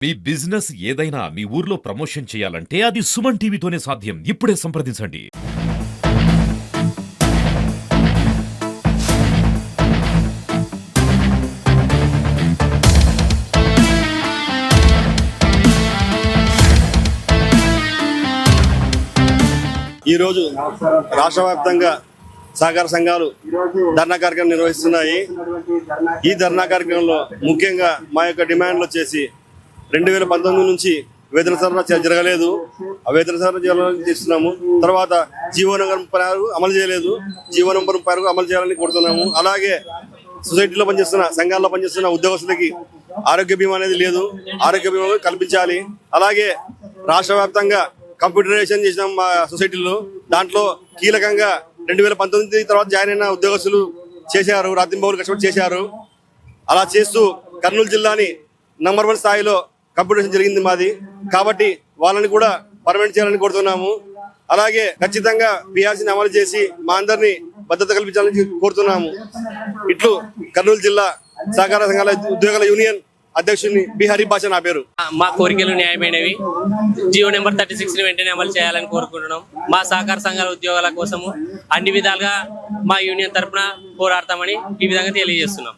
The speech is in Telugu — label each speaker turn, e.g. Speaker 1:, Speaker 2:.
Speaker 1: మీ బిజినెస్ ఏదైనా మీ ఊర్లో ప్రమోషన్ చేయాలంటే అది సుమన్ టీవీతోనే సాధ్యం. ఇప్పుడే సంప్రదించండి.
Speaker 2: ఈ రోజు రాష్ట్ర వ్యాప్తంగా సహకార సంఘాలు ధర్నా కార్యక్రమం నిర్వహిస్తున్నాయి. ఈ ధర్నా కార్యక్రమంలో ముఖ్యంగా మా యొక్క డిమాండ్లు వచ్చేసి 2019 నుంచి వేతన సవరణ జరగలేదు. ఆ వేతన సవరణ చేస్తున్నాము. తర్వాత జీవో నంబర్ 36 అమలు చేయలేదు. జీవో నంబర్ 36 అమలు చేయాలని కోరుతున్నాము. అలాగే సొసైటీలో పనిచేస్తున్న సంఘాల్లో పనిచేస్తున్న ఉద్యోగస్తులకి ఆరోగ్య బీమా అనేది లేదు. ఆరోగ్య బీమా కల్పించాలి. అలాగే రాష్ట్ర వ్యాప్తంగా కంప్యూటరైజేషన్ చేసిన మా సొసైటీలో దాంట్లో కీలకంగా 2019 తర్వాత జాయిన్ అయిన ఉద్యోగస్తులు చేశారు, రాత్రింబవలు కష్టపడి చేశారు. అలా చేస్తూ కర్నూలు జిల్లాని నంబర్ 1 స్థాయిలో కంప్యూటరైజేషన్ జరిగింది మాది. కాబట్టి వాళ్ళని కూడా పర్మనెంట్ చేయాలని కోరుతున్నాము. అలాగే ఖచ్చితంగా పిఆర్సీని అమలు చేసి మా అందరినీ భద్రత కల్పించాలని కోరుతున్నాము. ఇట్లు కర్నూలు జిల్లా సహకార సంఘాల ఉద్యోగుల యూనియన్ అధ్యక్షుడిని బిహారీ భాష నా పేరు.
Speaker 3: మా కోరికలు న్యాయమైనవి. జియో నెంబర్ 36 వెంటనే అమలు చేయాలని కోరుకుంటున్నాం. మా సహకార సంఘాల ఉద్యోగాల కోసము అన్ని విధాలుగా మా యూనియన్ తరఫున పోరాడతామని ఈ విధంగా తెలియజేస్తున్నాం.